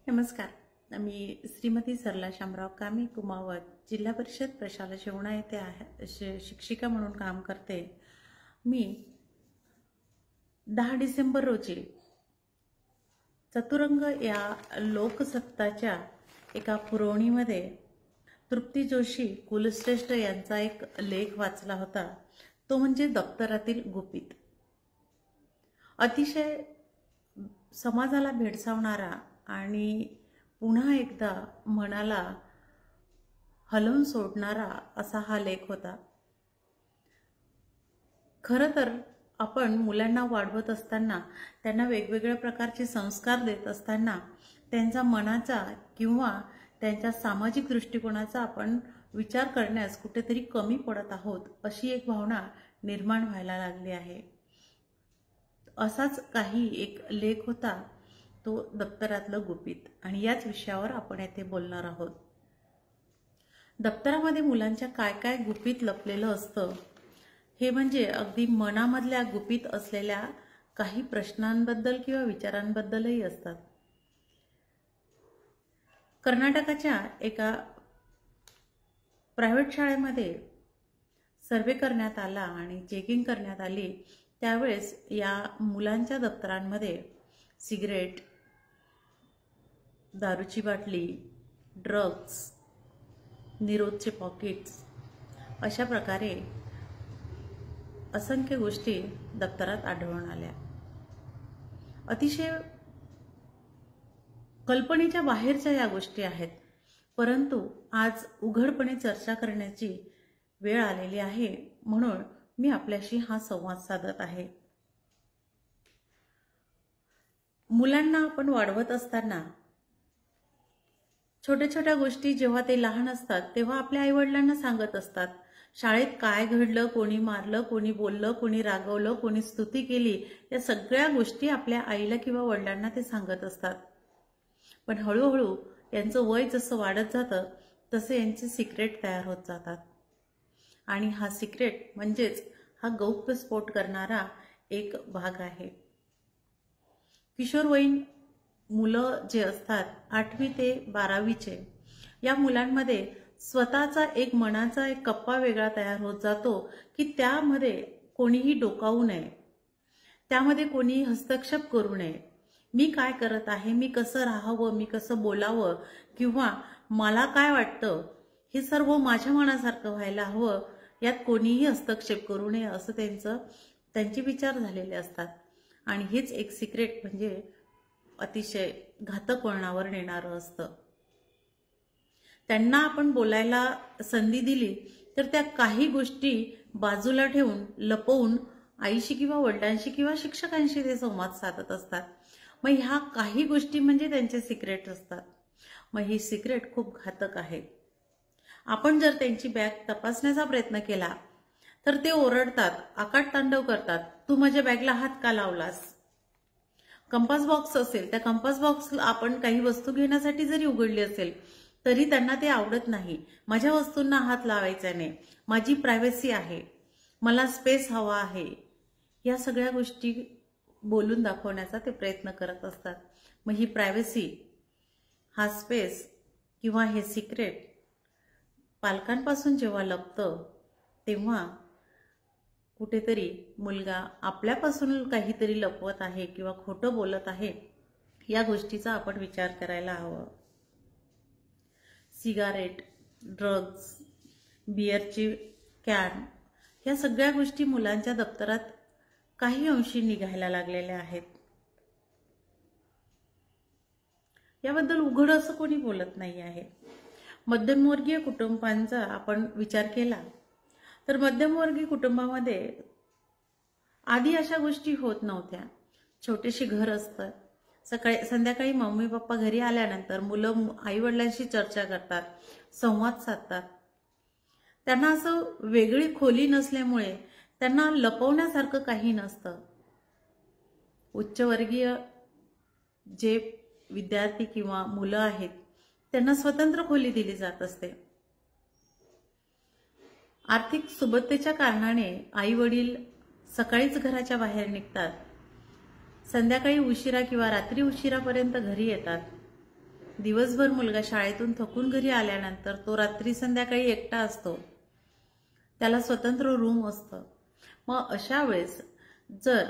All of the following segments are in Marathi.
नमस्कार. मी श्रीमती सरला शामराव कामी कुमावत जिल्हा परिषद प्रशाला शेवणा येथे शिक्षिका म्हणून काम करते. मी 10 डिसेंबर रोजी चतुरंग या लोकसत्ताच्या एका पुरवणीमध्ये तृप्ती जोशी कुलश्रेष्ठ यांचा एक लेख वाचला होता. तो म्हणजे दप्तरातील गुपित. अतिशय समाजाला भेडसावणारा आणि पुन्हा एकदा मनाला हलवून सोडणारा असा हा लेख होता. खरं तर आपण मुलांना वाढवत असताना, त्यांना वेगवेगळ्या प्रकारचे संस्कार देत असताना त्यांचा मनाचा किंवा त्यांच्या सामाजिक दृष्टिकोनाचा आपण विचार करण्यास कुठेतरी कमी पडत आहोत अशी एक भावना निर्माण व्हायला लागली आहे. असाच काही एक लेख होता, तो दप्तरातलं गुपित, आणि याच विषयावर आपण येथे बोलणार आहोत. दप्तरामध्ये मुलांच्या काय काय गुपित लपलेलं असतं हे म्हणजे अगदी मनामधल्या गुपित असलेल्या काही प्रश्नांबद्दल किंवा विचारांबद्दलही असतात. कर्नाटकाच्या एका प्रायव्हेट शाळेमध्ये सर्वे करण्यात आला आणि चेकिंग करण्यात आली. त्यावेळेस या मुलांच्या दप्तरांमध्ये सिगरेट, दारूची बाटली, ड्रग्ज, निरोधचे पॉकेट्स अशा प्रकारे असंख्य गोष्टी दप्तरात आढळून आल्या. अतिशय कल्पनेच्या बाहेरच्या या गोष्टी आहेत, परंतु आज उघडपणे चर्चा करण्याची वेळ आलेली आहे, म्हणून मी आपल्याशी हा संवाद साधत आहे. मुलांना आपण वाढवत असताना छोट्या छोट्या गोष्टी जेव्हा ते लहान असतात तेव्हा आपल्या आईवडिलांना सांगत असतात. शाळेत काय घडलं, कोणी मारलं, कोणी बोललं, कोणी रागवलं, कोणी स्तुती केली, या सगळ्या गोष्टी आपल्या आईला किंवा वडिलांना ते सांगत असतात. पण हळूहळू यांचं वय जसं वाढत जातं तसे यांचे सिक्रेट तयार होत जातात. आणि हा सिक्रेट म्हणजेच हा गौप्यस्फोट करणारा एक भाग आहे. किशोरवयीन मुलं जे असतात 8वी ते 12वीचे, या मुलांमध्ये स्वतःचा एक मनाचा एक कप्पा वेगळा तयार होत जातो की त्यामध्ये कोणीही डोकावू नये, त्यामध्ये कोणी हस्तक्षेप करू नये. मी काय करत आहे, मी कसं राहावं, मी कसं बोलावं किंवा मला काय वाटतं हे सर्व माझ्या मनासारखं व्हायला हवं, यात कोणीही हस्तक्षेप करू नये असं त्यांचे विचार झालेले असतात. आणि हेच एक सिक्रेट म्हणजे अतिशय घातक वळणावर नेणारं असतं. त्यांना आपण बोलायला संधी दिली तर त्या काही गोष्टी बाजूला ठेवून लपवून आईशी किंवा वडिलांशी किंवा शिक्षकांशी ते संवाद साधत असतात. मग ह्या काही गोष्टी म्हणजे त्यांचे सिक्रेट असतात. मग ही सिक्रेट खूप घातक आहे. आपण जर त्यांची बॅग तपासण्याचा प्रयत्न केला तर ते ओरडतात, आकाटतांडव करतात, तू माझ्या बॅगला हात का लावलास. कंपास बॉक्स असेल, त्या कंपास बॉक्स आपण काही वस्तू घेण्यासाठी जरी उघडली असेल तरी त्यांना ते आवडत नाही. माझ्या वस्तूंना हात लावायचा नाही, माझी प्रायव्हसी आहे, मला स्पेस हवा आहे, या सगळ्या गोष्टी बोलून दाखवण्याचा ते प्रयत्न करत असतात. मग ही प्रायव्हसी, हा स्पेस किंवा हे सिक्रेट पालकांपासून जेव्हा लपतं तेव्हा कुठेतरी मुलगा आपल्यापासून काहीतरी लपवत आहे किंवा खोटं बोलत आहे, या गोष्टीचा आपण विचार करायला हवा. सिगारेट, ड्रग्ज, बिअरची कॅन, ह्या सगळ्या गोष्टी मुलांच्या दप्तरात काही अंशी निघायला लागलेल्या आहेत. याबद्दल उघड असं कोणी बोलत नाही आहे. मध्यमवर्गीय कुटुंबांचा आपण विचार केला तर मध्यमवर्गीय कुटुंबामध्ये आधी अशा गोष्टी होत नव्हत्या. छोटेशी घर असतं, संध्याकाळी मम्मी पप्पा घरी आल्यानंतर मुलं आई वडिलांशी चर्चा करतात, संवाद साधतात. त्यांना असं वेगळी खोली नसल्यामुळे त्यांना लपवण्यासारखं काही नसतं. उच्चवर्गीय जे विद्यार्थी किंवा मुलं आहेत त्यांना स्वतंत्र खोली दिली जात असते. आर्थिक सुबत्तेच्या कारणाने आई वडील सकाळीच घराच्या बाहेर निघतात, संध्याकाळी उशिरा किंवा रात्री उशिरापर्यंत घरी येतात. दिवसभर मुलगा शाळेतून थकून घरी आल्यानंतर तो रात्री संध्याकाळी एकटा असतो, त्याला स्वतंत्र रूम असतं. मग अशा वेळेस जर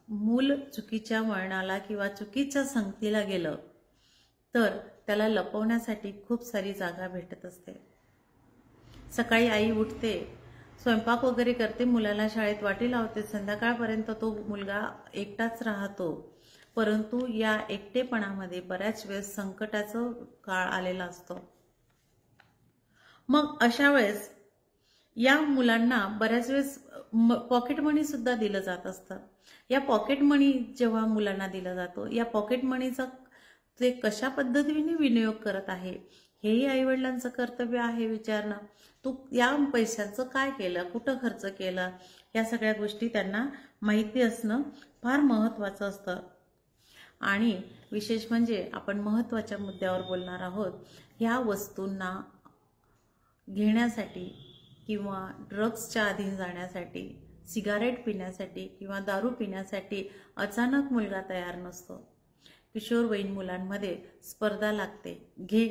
मूल चुकीच्या वळणाला किंवा चुकीच्या संगतीला गेलं तर त्याला लपवण्यासाठी खूप सारी जागा भेटत असते. सकाळी आई उठते, स्वयंपाक वगैरे करते, मुलाला शाळेत वाटी लावते, संध्याकाळपर्यंत तो मुलगा एकटाच राहतो. परंतु या एकटेपणामध्ये बऱ्याच वेळेस संकटाचा काळ आलेला असतो. मग अशा वेळेस या मुलांना बऱ्याच वेळेस पॉकेट मनी सुद्धा दिलं जात असतं. या पॉकेट मनी जेव्हा मुलांना दिला जातो, या पॉकेट मनीचा ते कशा पद्धतीने विनियोग करत आहे हेही आईवडिलांचं कर्तव्य आहे विचारणं. तू या पैशांचं काय केलं, कुठं खर्च केला, या सगळ्या गोष्टी त्यांना माहिती असणं फार महत्त्वाचं असतं. आणि विशेष म्हणजे आपण महत्त्वाच्या मुद्द्यावर बोलणार आहोत. ह्या वस्तूंना घेण्यासाठी किंवा ड्रग्सच्या अधीन जाण्यासाठी, सिगारेट पिण्यासाठी किंवा दारू पिण्यासाठी अचानक मुलगा तयार नसतो. किशोरवयीन मुलांमध्ये स्पर्धा लागते. घे,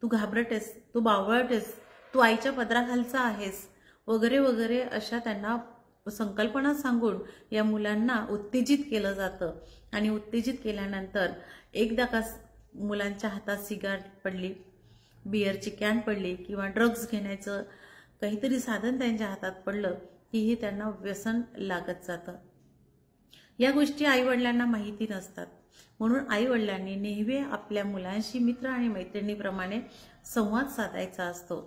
तू घाबरटेस, तू बावळटेस, तू आईच्या पदराखालचा आहेस वगैरे वगैरे अशा त्यांना संकल्पना सांगून या मुलांना उत्तेजित केलं जातं. आणि उत्तेजित केल्यानंतर एकदा का मुलांच्या हातात सिगारेट पडली, बिअरची कॅन पडली किंवा ड्रग्स घेण्याचं काहीतरी साधन त्यांच्या हातात पडलं की त्यांना व्यसन लागत जातं. या गोष्टी आईवडिलांना माहिती नसतात. म्हणून आईवडिलांनी नेहमी आपल्या मुलांशी मित्र आणि मैत्रिणीप्रमाणे संवाद साधायचा असतो.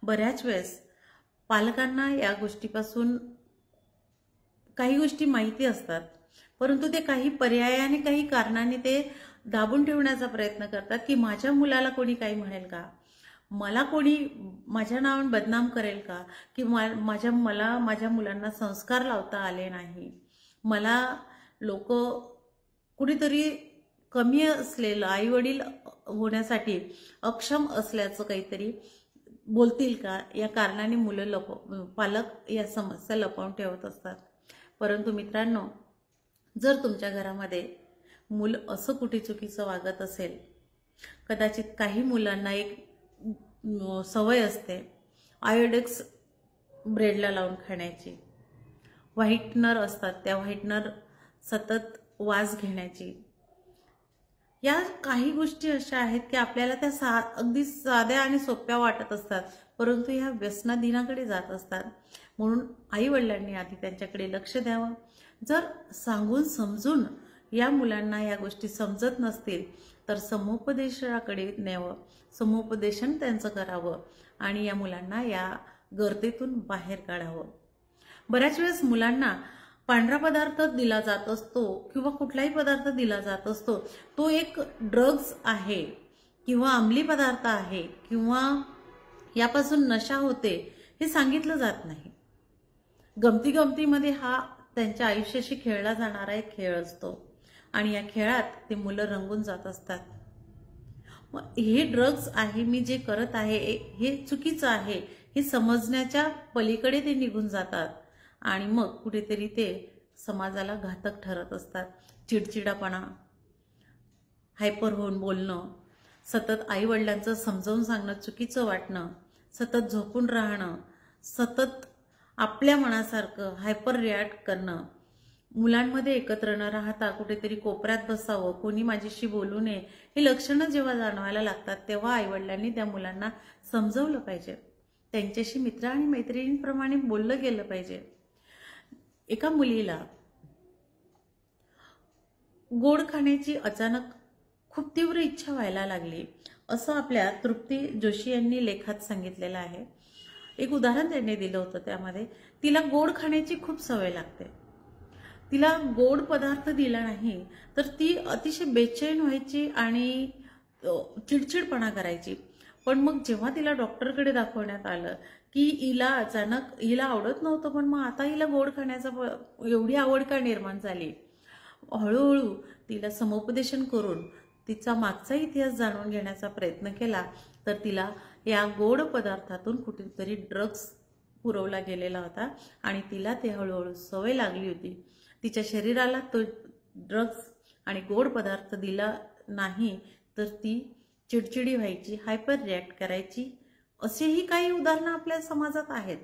बऱ्याच वेळेस पालकांना या गोष्टीपासून काही गोष्टी माहिती असतात, परंतु ते काही पर्यायाने, काही कारणाने ते दाबून ठेवण्याचा प्रयत्न करतात की माझ्या मुलाला कोणी काही म्हणेल का, मला कोणी माझ्या नावाने बदनाम करेल का, की मला माझ्या मुलांना संस्कार लावता आले नाही, मला लोक कुणीतरी कमी असलेलं, आईवडील होण्यासाठी अक्षम असल्याचं काहीतरी बोलतील का, या कारणाने पालक या समस्या लपवून ठेवत असतात. परंतु मित्रांनो, जर तुमच्या घरामध्ये मूल असं कुठे चुकीचं वागत असेल, कदाचित काही मुलांना एक सवय असते आयोडेक्स ब्रेडला लावून खाण्याची, व्हाईटनर असतात, त्या व्हाईटनर सतत वास घेण्याची, या काही गोष्टी अशा आहेत की आपल्याला त्या अगदी साध्या आणि सोप्या वाटत असतात, परंतु ह्या व्यसनाधीनाकडे जात असतात. म्हणून आई वडिलांनी आधी त्यांच्याकडे लक्ष द्यावं. जर सांगून समजून या मुलांना या गोष्टी समजत नसतील तर समुपदेशकाकडे न्यावं, समुपदेशन त्यांचं करावं आणि या मुलांना या गर्दीतून बाहेर काढावं. बऱ्याच वेळेस मुलांना पांढरा पदार्थ दिला जात असतो किंवा कुठलाही पदार्थ दिला जात असतो, तो एक ड्रग्ज आहे किंवा अंमली पदार्थ आहे किंवा यापासून नशा होते हे सांगितलं जात नाही. गमतीमध्ये हा त्यांच्या आयुष्याशी खेळला जाणारा एक खेळ असतो आणि या खेळात ते मुलं रंगून जात असतात. हे ड्रग्ज आहे, मी जे करत आहे हे चुकीचं आहे हे समजण्याच्या पलीकडे ते निघून जातात आणि मग कुठेतरी ते समाजाला घातक ठरत असतात. चिडचिडापणा, हायपर होऊन बोलणं, सतत आईवडिलांचं समजावून सांगणं चुकीचं वाटणं, सतत झोपून राहणं, सतत आपल्या मनासारखं हायपर रिॲक्ट करणं, मुलांमध्ये एकत्र न राहता कुठेतरी कोपऱ्यात बसावं, कोणी माझ्याशी बोलू नये, हे लक्षणं जेव्हा जाणवायला लागतात तेव्हा आईवडिलांनी त्या मुलांना समजवलं पाहिजे. त्यांच्याशी मित्र आणि मैत्रिणींप्रमाणे बोललं गेलं पाहिजे. एका मुलीला गोड खाण्याची अचानक खूप तीव्र इच्छा व्हायला लागली असं आपल्या तृप्ती जोशी यांनी लेखात सांगितलेलं आहे. एक उदाहरण त्यांनी दिलं होतं. त्यामध्ये तिला गोड खाण्याची खूप सवय लागते. तिला गोड पदार्थ दिला नाही तर ती अतिशय बेचैन व्हायची आणि चिडचिडपणा करायची. पण मग जेव्हा तिला डॉक्टरकडे दाखवण्यात आलं की हिला आवडत नव्हतं, पण मग आता हिला गोड खाण्याचा एवढी आवड का निर्माण झाली, हळूहळू तिला समुपदेशन करून तिचा मागचा इतिहास जाणून घेण्याचा प्रयत्न केला तर तिला या गोड पदार्थातून कुठेतरी ड्रग्स पुरवला गेलेला होता आणि तिला ते हळूहळू सवय लागली होती. तिच्या शरीराला तो ड्रग्स आणि गोड पदार्थ दिला नाही तर ती चिडचिडी व्हायची, हायपर रिॲक्ट करायची, असेही काही उदाहरणं आपल्या समाजात आहेत.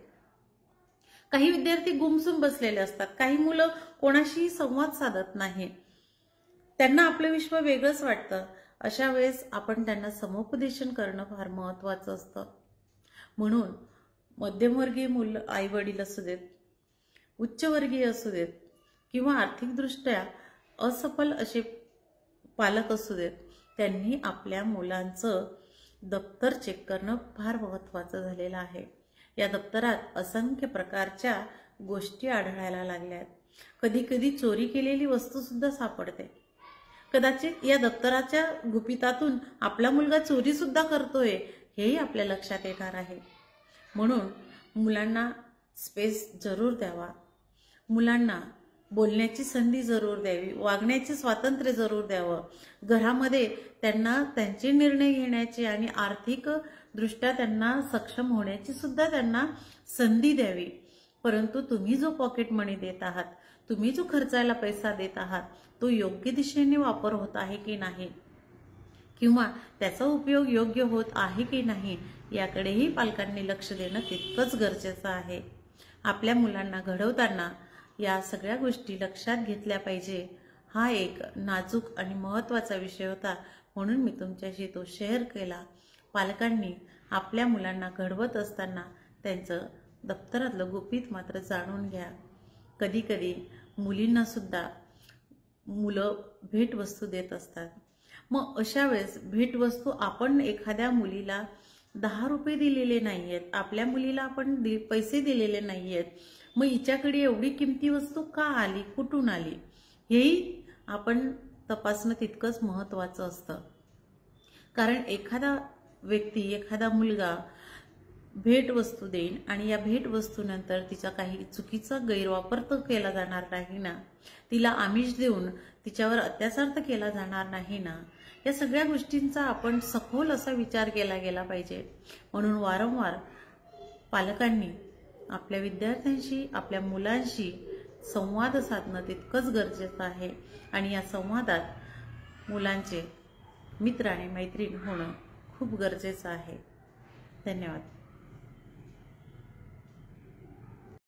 काही विद्यार्थी गुमसुम बसलेले असतात, काही मुलं कोणाशी संवाद साधत नाही, त्यांना आपलं विश्व वेगळंच वाटतं. अशा वेळेस आपण त्यांना समुपदेशन करणं फार महत्त्वाचं असतं. म्हणून मध्यमवर्गीय मुलं, आई वडील असू देत, उच्चवर्गीय असू देत किंवा आर्थिकदृष्ट्या असफल असे पालक असू देत, त्यांनी आपल्या मुलांचं दप्तर चेक करणं फार महत्त्वाचं झालेलं आहे. या दप्तरात असंख्य प्रकारच्या गोष्टी आढळायला लागल्या आहेत. कधी कधी चोरी केलेली वस्तू सुद्धा सापडते. कदाचित या दप्तराच्या गुपितातून आपला मुलगा चोरी सुद्धा करतोय हेही आपल्या लक्षात येणार आहे. म्हणून मुलांना स्पेस जरूर द्यावा, मुलांना बोलण्याची संधी जरूर द्यावी, वागण्याचे स्वातंत्र्य जरूर द्यावं. घरामध्ये त्यांना त्यांचे निर्णय घेण्याची आणि आर्थिक दृष्ट्या त्यांना सक्षम होण्याची सुद्धा त्यांना संधी द्यावी. परंतु तुम्ही जो पॉकेट मनी देत आहात, तुम्ही जो खर्चायला पैसा देत आहात, तो योग्य दिशेने वापर होत आहे की नाही किंवा त्याचा उपयोग योग्य होत आहे की नाही याकडेही पालकांनी लक्ष देणं तितकंच गरजेचं आहे. आपल्या मुलांना घडवताना या सगळ्या गोष्टी लक्षात घेतल्या पाहिजे. हा एक नाजूक आणि महत्त्वाचा विषय होता, म्हणून मी तुमच्याशी तो शेअर केला. पालकांनी आपल्या मुलांना घडवत असताना त्यांचं दप्तरातलं गुपित मात्र जाणून घ्या. कधी कधी मुलींना सुद्धा मुलं भेटवस्तू देत असतात. मग अशा वेळेस भेटवस्तू आपण एखाद्या मुलीला 10 रुपये दिलेले नाही आहेत, आपल्या मुलीला आपण पैसे दिलेले नाही आहेत, मग हिच्याकडे एवढी किमती वस्तू का आली, कुठून आली, हेही आपण तपासणं तितकंच महत्त्वाचं असतं. कारण एखादा व्यक्ती, एखादा मुलगा भेटवस्तू देईन आणि या भेटवस्तूनंतर तिचा काही चुकीचा गैरवापर तर केला जाणार नाही ना, तिला आमिष देऊन तिच्यावर अत्याचार तर केला जाणार नाही ना, या सगळ्या गोष्टींचा आपण सखोल असा विचार केला गेला पाहिजे. म्हणून वारंवार पालकांनी आपल्या विद्यार्थ्यांशी, आपल्या मुलांशी संवाद साधणं तितकंच गरजेचं आहे आणि या संवादात मुलांचे मित्र आणि मैत्रीण होणं खूप गरजेचं आहे. धन्यवाद.